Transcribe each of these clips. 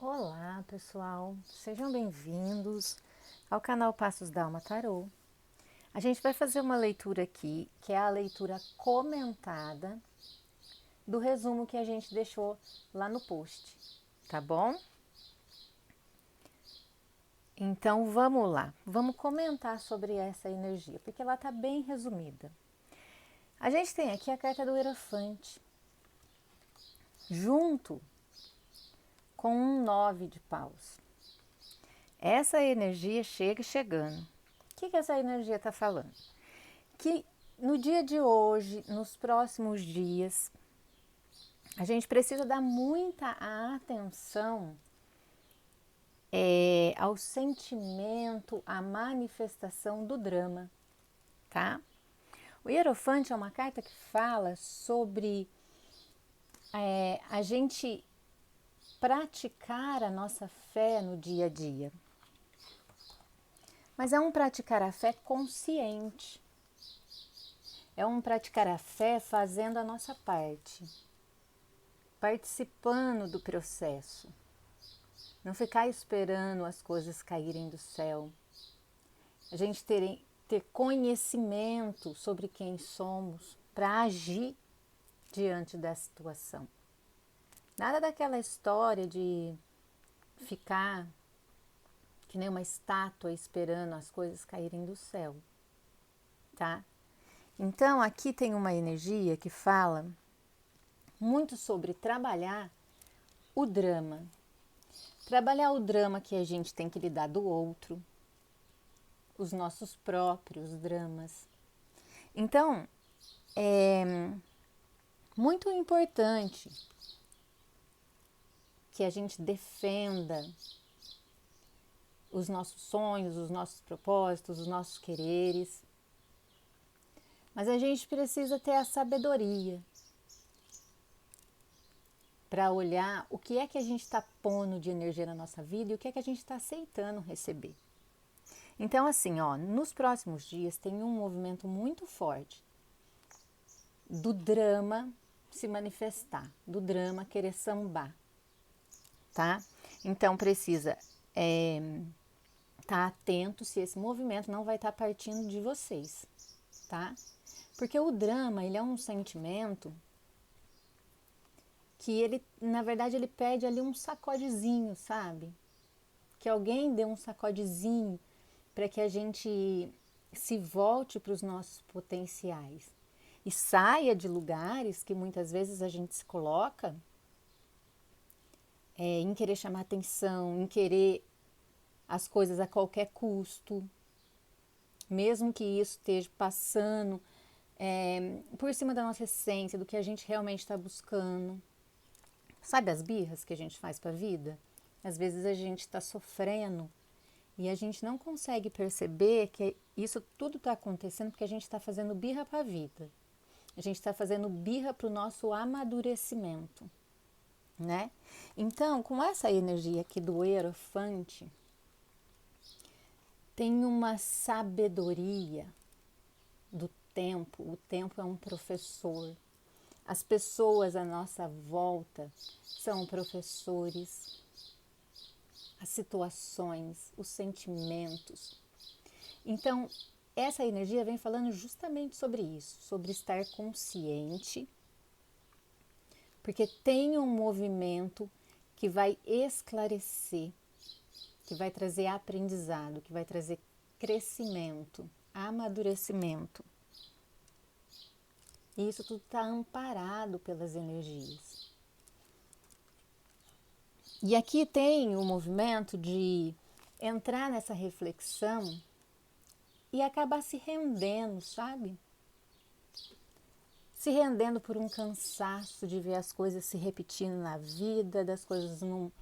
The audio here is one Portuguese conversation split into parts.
Olá, pessoal. Sejam bem-vindos ao canal Passos da Alma Tarô. A gente vai fazer uma leitura aqui, que é a leitura comentada do resumo que a gente deixou lá no post, tá bom? Então vamos lá, vamos comentar sobre essa energia, porque ela tá bem resumida. A gente tem aqui a carta do Hierophante, junto com um 9 de paus. Essa energia chega chegando. O que essa energia está falando? Que no dia de hoje, nos próximos dias, a gente precisa dar muita atenção ao sentimento, à manifestação do drama, tá? O Hierofante é uma carta que fala sobre a gente praticar a nossa fé no dia a dia. Mas é um praticar a fé consciente. É um praticar a fé fazendo a nossa parte, participando do processo. Não ficar esperando as coisas caírem do céu. A gente ter conhecimento sobre quem somos para agir diante da situação. Nada daquela história de ficar que nem uma estátua esperando as coisas caírem do céu, tá? Então aqui tem uma energia que fala muito sobre trabalhar o drama. Trabalhar o drama que a gente tem que lidar do outro, os nossos próprios dramas. Então, é muito importante que a gente defenda os nossos sonhos, os nossos propósitos, os nossos quereres. Mas a gente precisa ter a sabedoria para olhar o que é que a gente está pondo de energia na nossa vida e o que é que a gente está aceitando receber. Então, assim, ó, nos próximos dias tem um movimento muito forte do drama se manifestar, do drama querer sambar, tá? Então, precisa estar atento se esse movimento não vai estar partindo de vocês, tá? Porque o drama, ele é um sentimento que ele, na verdade, ele pede ali um sacodezinho, sabe? Que alguém dê um sacodezinho para que a gente se volte para os nossos potenciais e saia de lugares que muitas vezes a gente se coloca em querer chamar atenção, em querer as coisas a qualquer custo, mesmo que isso esteja passando por cima da nossa essência, do que a gente realmente está buscando. Sabe as birras que a gente faz para a vida? Às vezes a gente está sofrendo e a gente não consegue perceber que isso tudo está acontecendo porque a gente está fazendo birra para a vida. A gente está fazendo birra para o nosso amadurecimento, né? Então, com essa energia aqui do Hierofante, tem uma sabedoria do tempo. O tempo é um professor. As pessoas à nossa volta são professores. As situações, os sentimentos. Então, essa energia vem falando justamente sobre isso, sobre estar consciente, porque tem um movimento que vai esclarecer, que vai trazer aprendizado, que vai trazer crescimento, amadurecimento. E isso tudo está amparado pelas energias. E aqui tem o movimento de entrar nessa reflexão e acabar se rendendo, sabe? Se rendendo por um cansaço de ver as coisas se repetindo na vida, das coisas não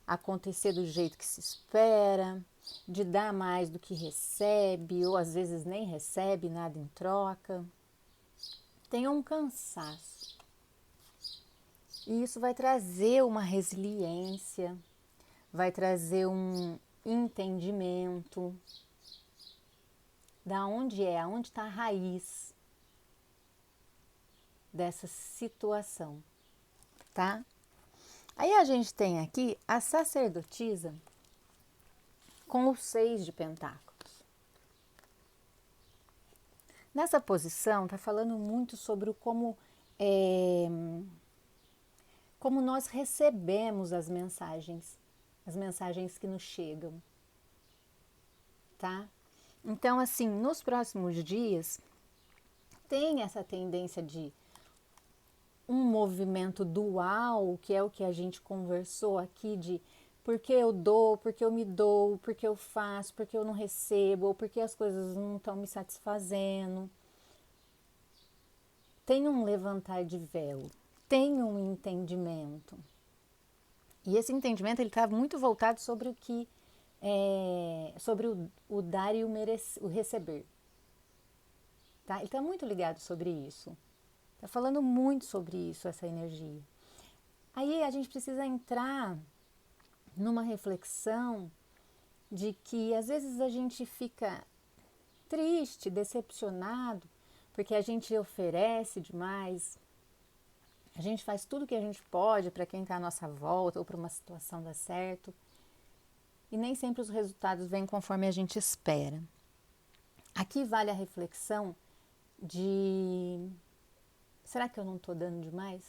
acontecer do jeito que se espera, de dar mais do que recebe, ou às vezes nem recebe nada em troca. Tem um cansaço. E isso vai trazer uma resiliência, vai trazer um entendimento da onde aonde está a raiz dessa situação, tá? Aí a gente tem aqui a sacerdotisa com os 6 de pentáculos. Nessa posição, está falando muito sobre como nós recebemos as mensagens que nos chegam, tá? Então, assim, nos próximos dias, tem essa tendência de um movimento dual, que é o que a gente conversou aqui, de porque eu dou, porque eu me dou, porque eu faço, porque eu não recebo, ou porque as coisas não estão me satisfazendo. Tem um levantar de véu, tem um entendimento. E esse entendimento ele está muito voltado sobre sobre o dar e o receber. Tá? Ele está muito ligado sobre isso. Está falando muito sobre isso, essa energia. Aí a gente precisa entrar numa reflexão de que às vezes a gente fica triste, decepcionado, porque a gente oferece demais, a gente faz tudo o que a gente pode para quem está à nossa volta ou para uma situação dar certo, e nem sempre os resultados vêm conforme a gente espera. Aqui vale a reflexão de: será que eu não estou dando demais?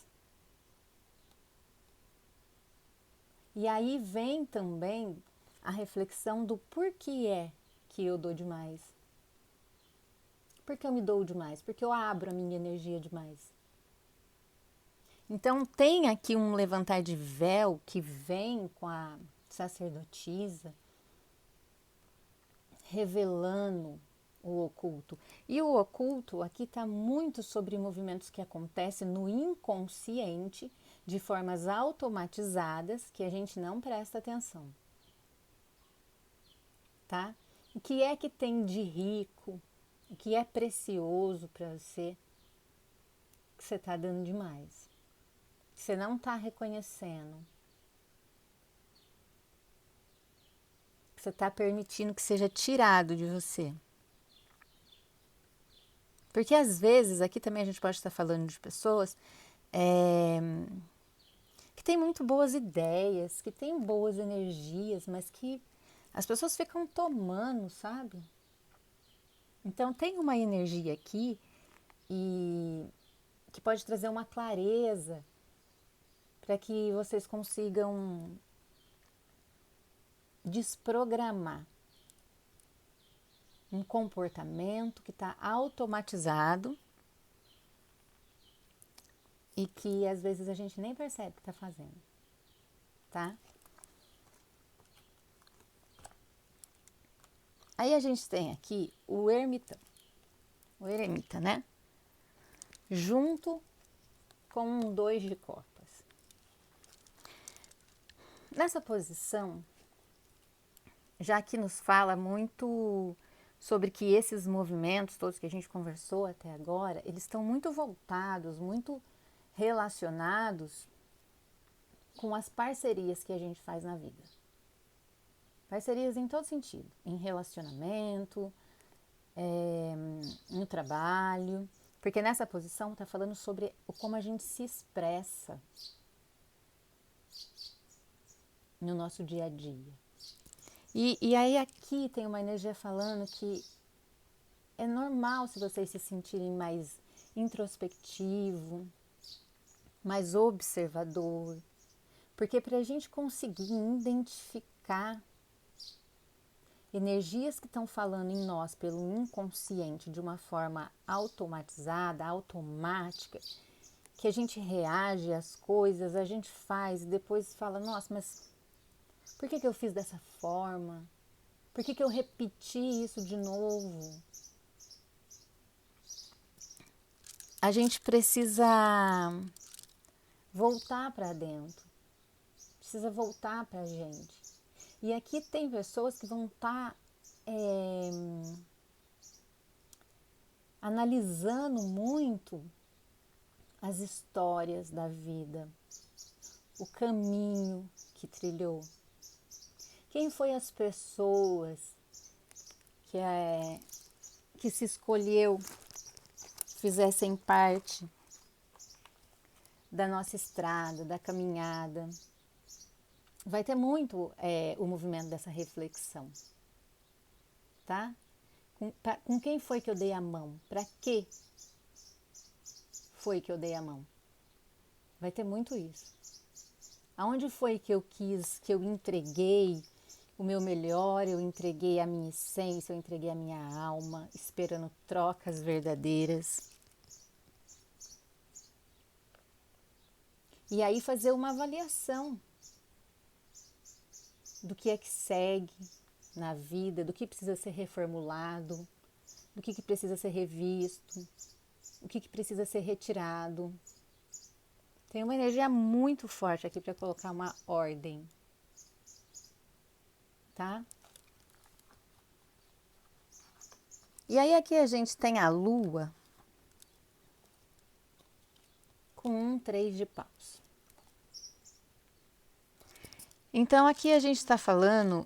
E aí vem também a reflexão do porquê é que eu dou demais. Por que eu me dou demais? Porque eu abro a minha energia demais. Então tem aqui um levantar de véu que vem com a sacerdotisa revelando o oculto. E o oculto aqui está muito sobre movimentos que acontecem no inconsciente, de formas automatizadas, que a gente não presta atenção. Tá? O que é que tem de rico, o que é precioso para você, que você está dando demais, que você não está reconhecendo, que você está permitindo que seja tirado de você. Porque às vezes, aqui também a gente pode estar falando de pessoas que têm muito boas ideias, que têm boas energias, mas que as pessoas ficam tomando, sabe? Então tem uma energia aqui e que pode trazer uma clareza para que vocês consigam desprogramar um comportamento que está automatizado e que às vezes a gente nem percebe que está fazendo, tá? Aí a gente tem aqui o ermitão, o eremita, né? Junto com um 2 de copas. Nessa posição, já que nos fala muito sobre que esses movimentos todos que a gente conversou até agora, eles estão muito voltados, muito relacionados com as parcerias que a gente faz na vida. Parcerias em todo sentido, em relacionamento, no trabalho, porque nessa posição está falando sobre como a gente se expressa no nosso dia a dia. E aí aqui tem uma energia falando que é normal se vocês se sentirem mais introspectivo, mais observador, porque para a gente conseguir identificar energias que estão falando em nós pelo inconsciente de uma forma automatizada, automática, que a gente reage às coisas, a gente faz e depois fala: nossa, mas por que eu fiz dessa forma? Por que eu repeti isso de novo? A gente precisa voltar para dentro, precisa voltar para a gente. E aqui tem pessoas que vão estar analisando muito as histórias da vida, o caminho que trilhou. Quem foi as pessoas que se escolheu fizessem parte da nossa estrada, da caminhada. vai ter muito o movimento dessa reflexão, tá? Com quem foi que eu dei a mão? Para que foi que eu dei a mão? Vai ter muito isso. Aonde foi que eu quis, que eu entreguei o meu melhor, eu entreguei a minha essência, eu entreguei a minha alma, esperando trocas verdadeiras. E aí fazer uma avaliação do que é que segue na vida, do que precisa ser reformulado, do que precisa ser revisto, o que precisa ser retirado. Tem uma energia muito forte aqui para colocar uma ordem, tá? E aí aqui a gente tem a Lua com um 3 de paus. Então aqui a gente está falando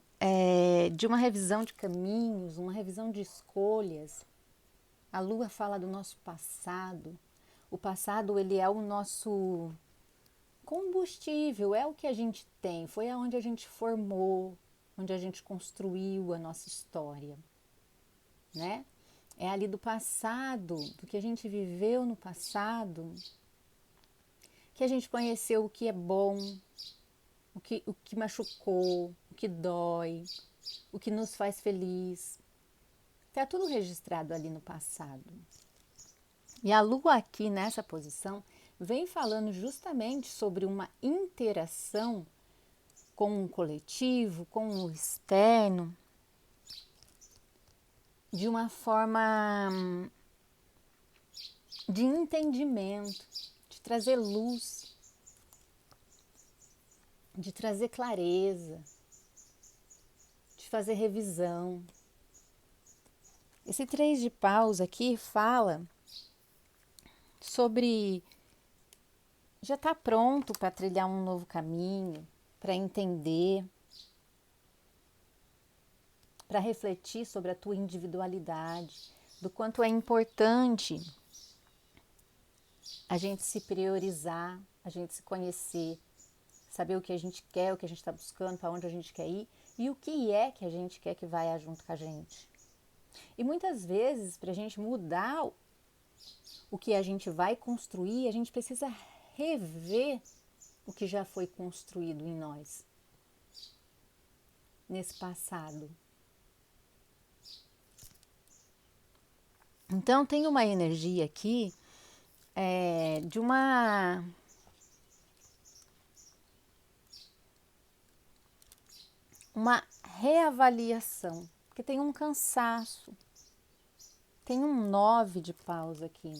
de uma revisão de caminhos, uma revisão de escolhas. A Lua fala do nosso passado. O passado, ele é o nosso combustível, é o que a gente tem, foi aonde a gente formou, onde a gente construiu a nossa história, né? É ali do passado, do que a gente viveu no passado, que a gente conheceu o que é bom, o que machucou, o que dói, o que nos faz feliz. Está tudo registrado ali no passado. E a Lua aqui nessa posição vem falando justamente sobre uma interação com o coletivo, com o externo, de uma forma de entendimento, de trazer luz, de trazer clareza, de fazer revisão. Esse 3 de paus aqui fala sobre já estar pronto para trilhar um novo caminho, para entender, para refletir sobre a tua individualidade, do quanto é importante a gente se priorizar, a gente se conhecer, saber o que a gente quer, o que a gente está buscando, para onde a gente quer ir e o que é que a gente quer que vai junto com a gente. E muitas vezes, para a gente mudar o que a gente vai construir, a gente precisa rever o que já foi construído em nós, nesse passado. Então, tem uma energia aqui de uma reavaliação, porque tem um cansaço, tem um 9 de paus aqui.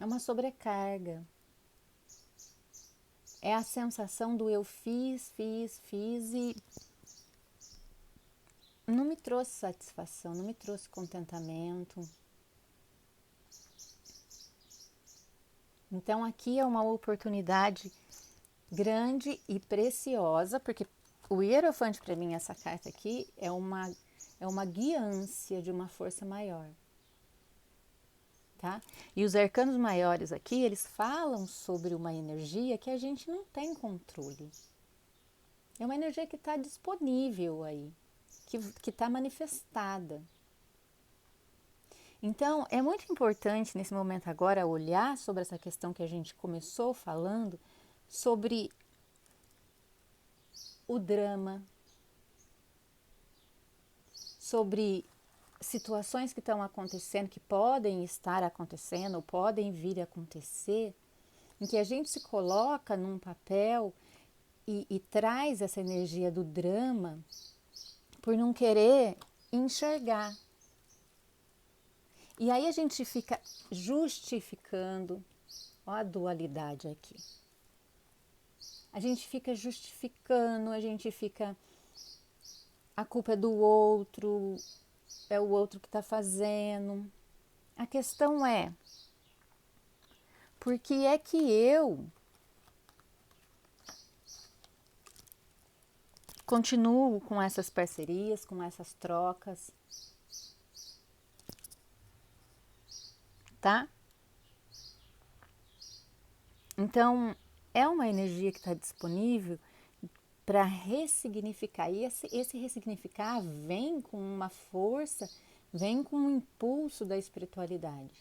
É uma sobrecarga. É a sensação do eu fiz e não me trouxe satisfação, não me trouxe contentamento. Então aqui é uma oportunidade grande e preciosa, porque o Hierofante para mim, essa carta aqui, é uma guiância de uma força maior. Tá? E os arcanos maiores aqui, eles falam sobre uma energia que a gente não tem controle. É uma energia que está disponível aí, que está manifestada. Então, é muito importante nesse momento agora olhar sobre essa questão que a gente começou falando, sobre o drama, sobre situações que estão acontecendo, que podem estar acontecendo ou podem vir a acontecer, em que a gente se coloca num papel e traz essa energia do drama por não querer enxergar. E aí a gente fica justificando, ó a dualidade aqui. A gente fica justificando, a gente fica... A culpa é do outro, é o outro que está fazendo. A questão é, por que é que eu continuo com essas parcerias, com essas trocas, tá? Então, é uma energia que está disponível para ressignificar. E esse ressignificar vem com uma força, vem com um impulso da espiritualidade.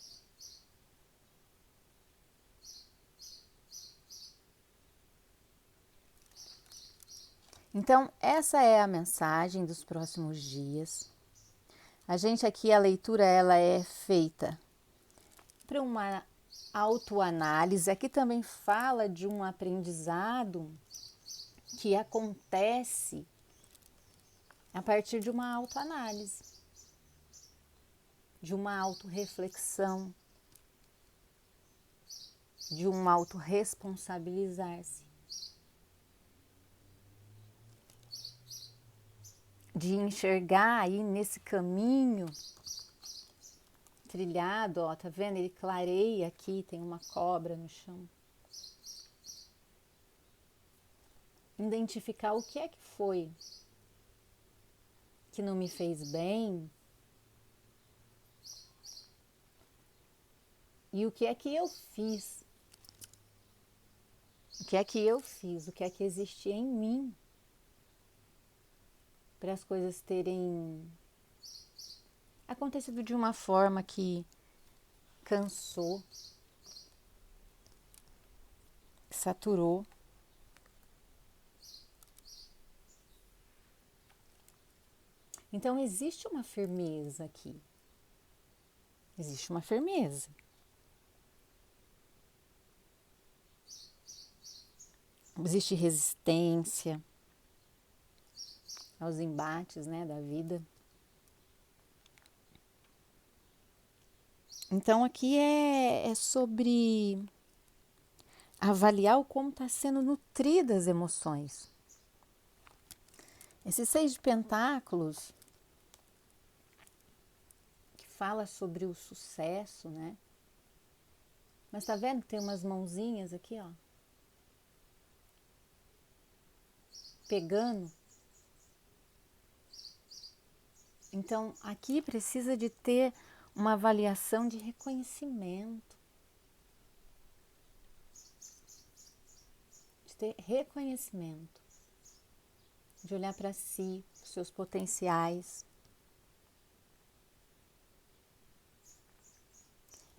Então, essa é a mensagem dos próximos dias. A gente aqui, a leitura, ela é feita para uma autoanálise. Aqui também fala de um aprendizado que acontece a partir de uma autoanálise, de uma autorreflexão, de um autorresponsabilizar-se, de enxergar aí nesse caminho trilhado, ó, tá vendo? Ele clareia aqui, tem uma cobra no chão. Identificar o que é que foi que não me fez bem e o que é que eu fiz. O que é que eu fiz, o que é que existia em mim para as coisas terem acontecido de uma forma que cansou, saturou. Então existe uma firmeza aqui. Existe uma firmeza. Existe resistência aos embates, né, da vida. Então aqui é sobre avaliar o como está sendo nutrida as emoções. Esse 6 de pentáculos, que fala sobre o sucesso, né? Mas tá vendo que tem umas mãozinhas aqui, ó, pegando. Então aqui precisa de ter uma avaliação de reconhecimento. De ter reconhecimento. De olhar para si, os seus potenciais.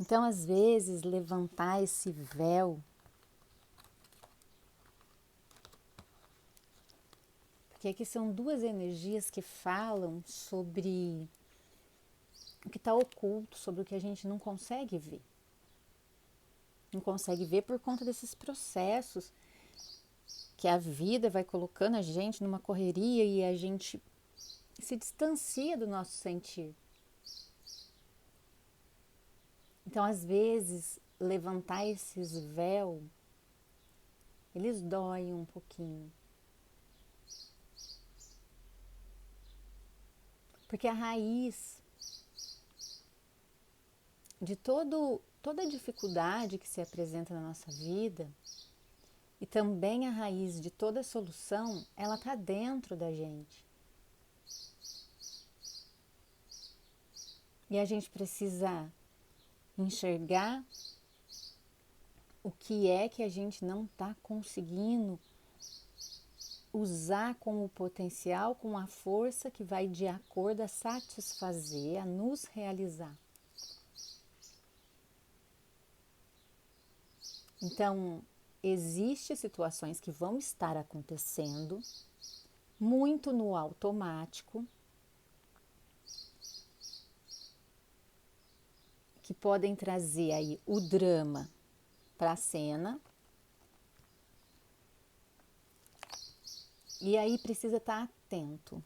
Então, às vezes, levantar esse véu, porque aqui são duas energias que falam sobre o que está oculto, sobre o que a gente não consegue ver. Não consegue ver por conta desses processos que a vida vai colocando a gente numa correria e a gente se distancia do nosso sentir. Então, às vezes, levantar esses véus, eles doem um pouquinho. Porque a raiz de toda a dificuldade que se apresenta na nossa vida e também a raiz de toda a solução, ela está dentro da gente. E a gente precisa enxergar o que é que a gente não está conseguindo usar como potencial, com a força que vai de acordo a satisfazer, a nos realizar. Então, existem situações que vão estar acontecendo muito no automático, que podem trazer aí o drama para a cena. E aí precisa estar atento.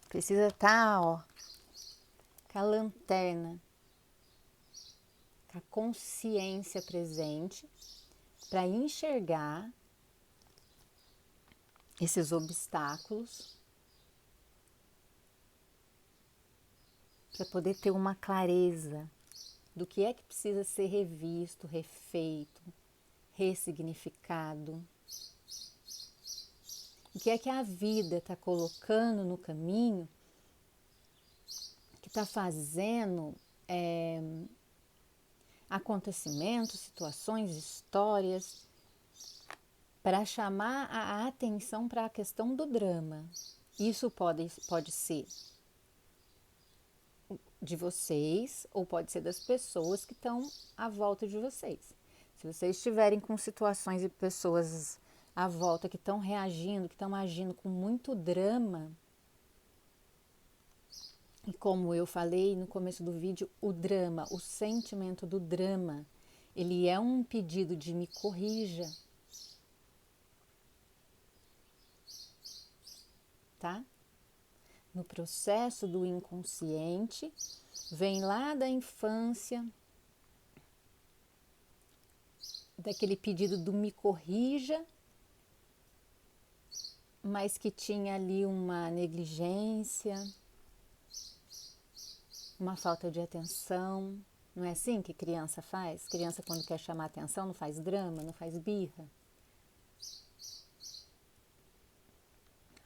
Precisa estar, ó, com a lanterna, com a consciência presente para enxergar esses obstáculos, para poder ter uma clareza do que é que precisa ser revisto, refeito, ressignificado. O que é que a vida está colocando no caminho, que está fazendo acontecimentos, situações, histórias, para chamar a atenção para a questão do drama. Isso pode ser de vocês ou pode ser das pessoas que estão à volta de vocês. Se vocês estiverem com situações e pessoas à volta que estão reagindo, que estão agindo com muito drama, e como eu falei no começo do vídeo, o drama, o sentimento do drama, ele é um pedido de me corrija, tá? No processo do inconsciente, vem lá da infância, daquele pedido do me corrija, mas que tinha ali uma negligência, uma falta de atenção. Não é assim que criança faz? Criança, quando quer chamar atenção, não faz drama, não faz birra.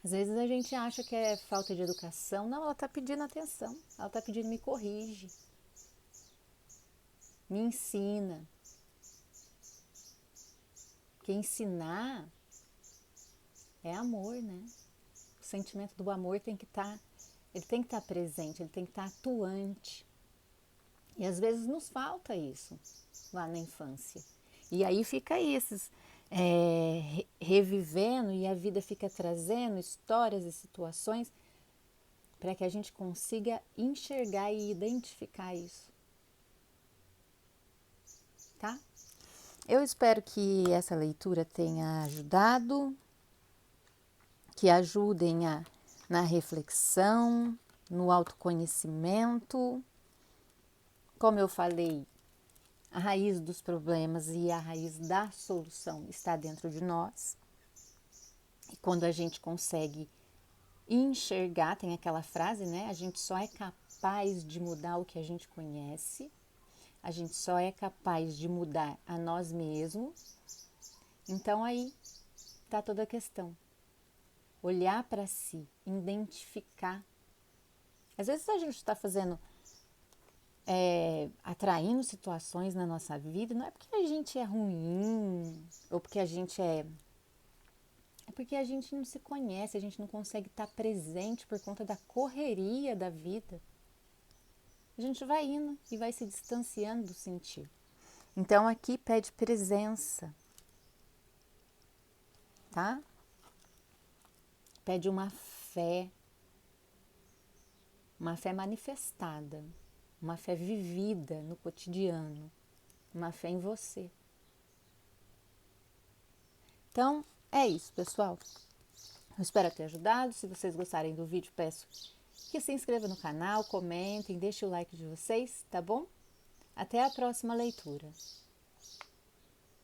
Às vezes a gente acha que é falta de educação. Não, ela está pedindo atenção. Ela está pedindo me corrige, me ensina. Porque ensinar é amor, né? O sentimento do amor tem que estar, ele tem que estar presente, ele tem que estar atuante. E às vezes nos falta isso lá na infância. E aí fica esses revivendo, e a vida fica trazendo histórias e situações para que a gente consiga enxergar e identificar isso. Tá? Eu espero que essa leitura tenha ajudado, que ajudem na reflexão, no autoconhecimento. Como eu falei, a raiz dos problemas e a raiz da solução está dentro de nós. E quando a gente consegue enxergar, tem aquela frase, né? A gente só é capaz de mudar o que a gente conhece. A gente só é capaz de mudar a nós mesmos. Então aí está toda a questão. Olhar para si, identificar. Às vezes a gente está fazendo, atraindo situações na nossa vida, não é porque a gente é ruim, ou porque a gente é porque a gente não se conhece, a gente não consegue estar presente por conta da correria da vida. A gente vai indo e vai se distanciando do sentir. Então aqui pede presença, tá? Pede uma fé manifestada, uma fé vivida no cotidiano, uma fé em você. Então, é isso, pessoal. Eu espero ter ajudado. Se vocês gostarem do vídeo, peço que se inscrevam no canal, comentem, deixem o like de vocês, tá bom? Até a próxima leitura.